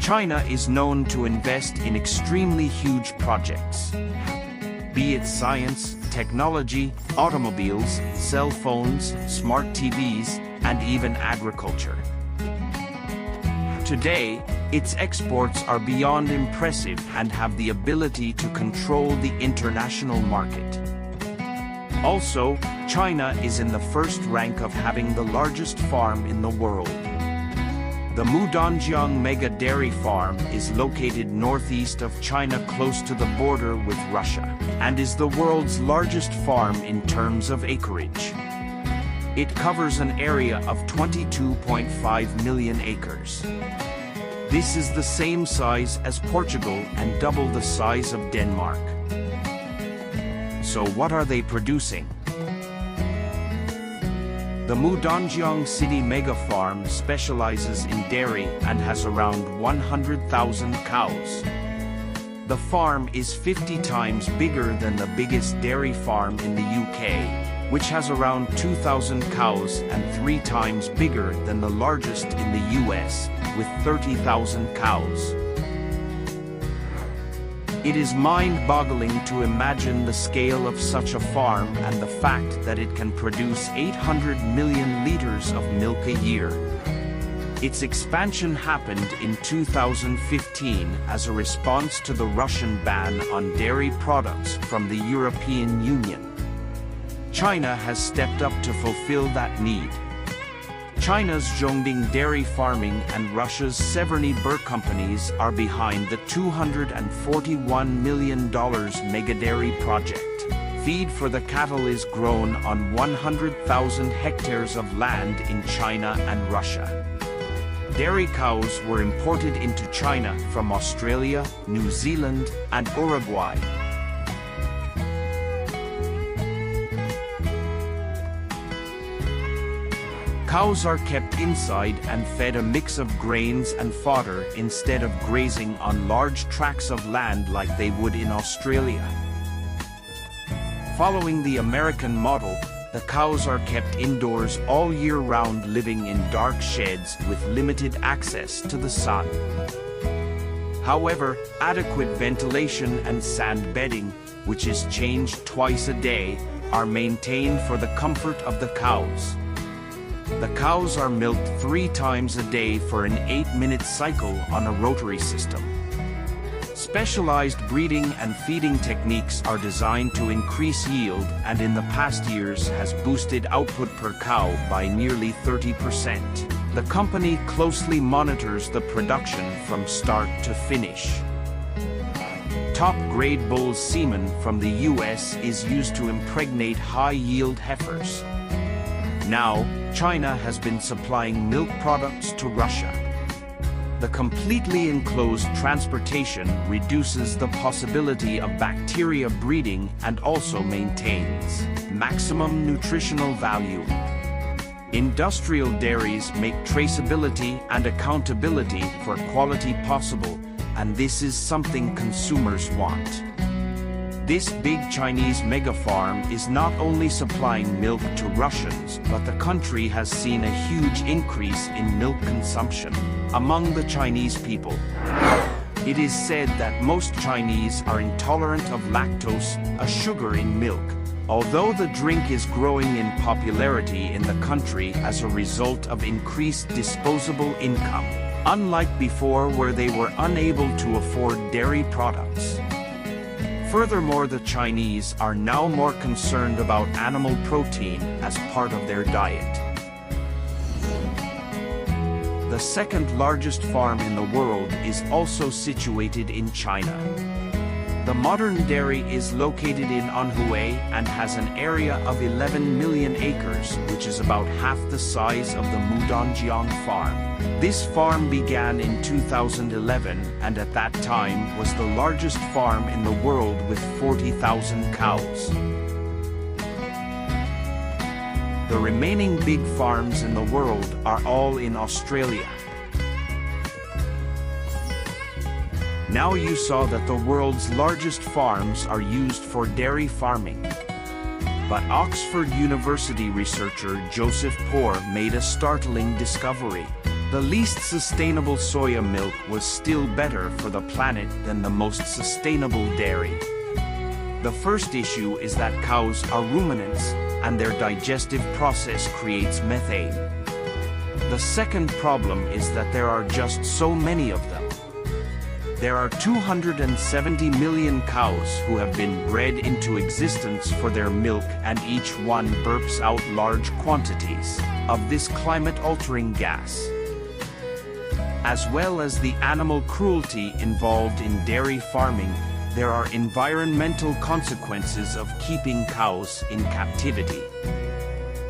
China is known to invest in extremely huge projects. Be it science, technology, automobiles, cell phones, smart TVs, and even agriculture. Today, its exports are beyond impressive and have the ability to control the international market. Also, China is in the first rank of having the largest farm in the world. The Mudanjiang Mega Dairy Farm is located northeast of China close to the border with Russia, and is the world's largest farm in terms of acreage. It covers an area of 22.5 million acres. This is the same size as Portugal and double the size of Denmark. So what are they producing? The Mudanjiang City Mega Farm specializes in dairy and has around 100,000 cows. The farm is 50 times bigger than the biggest dairy farm in the UK, which has around 2,000 cows, and 3 times bigger than the largest in the US, with 30,000 cows. It is mind-boggling to imagine the scale of such a farm and the fact that it can produce 800 million liters of milk a year. Its expansion happened in 2015 as a response to the Russian ban on dairy products from the European Union. China has stepped up to fulfill that need. China's Zhongding Dairy Farming and Russia's Severny Burr companies are behind the $241 million Mega Dairy project. Feed for the cattle is grown on 100,000 hectares of land in China and Russia. Dairy cows were imported into China from Australia, New Zealand, and Uruguay. Cows are kept inside and fed a mix of grains and fodder instead of grazing on large tracts of land like they would in Australia. Following the American model, the cows are kept indoors all year round, living in dark sheds with limited access to the sun. However, adequate ventilation and sand bedding, which is changed twice a day, are maintained for the comfort of the cows. The cows are milked 3 times a day for an 8-minute cycle on a rotary system. Specialized breeding and feeding techniques are designed to increase yield, and in the past years has boosted output per cow by nearly 30%. The company closely monitors the production from start to finish. Top-grade bull semen from the US is used to impregnate high-yield heifers. Now, China has been supplying milk products to Russia. The completely enclosed transportation reduces the possibility of bacteria breeding and also maintains maximum nutritional value. Industrial dairies make traceability and accountability for quality possible, and this is something consumers want. This big Chinese mega farm is not only supplying milk to Russians, but the country has seen a huge increase in milk consumption among the Chinese people. It is said that most Chinese are intolerant of lactose, a sugar in milk. Although the drink is growing in popularity in the country as a result of increased disposable income, unlike before where they were unable to afford dairy products. Furthermore, the Chinese are now more concerned about animal protein as part of their diet. The second largest farm in the world is also situated in China. The modern dairy is located in Anhui and has an area of 11 million acres, which is about half the size of the Mudanjiang farm. This farm began in 2011 and at that time was the largest farm in the world with 40,000 cows. The remaining big farms in the world are all in Australia. Now you saw that the world's largest farms are used for dairy farming. But Oxford University researcher Joseph Poor made a startling discovery. The least sustainable soya milk was still better for the planet than the most sustainable dairy. The first issue is that cows are ruminants, and their digestive process creates methane. The second problem is that there are just so many of them. There are 270 million cows who have been bred into existence for their milk, and each one burps out large quantities of this climate-altering gas. As well as the animal cruelty involved in dairy farming, there are environmental consequences of keeping cows in captivity.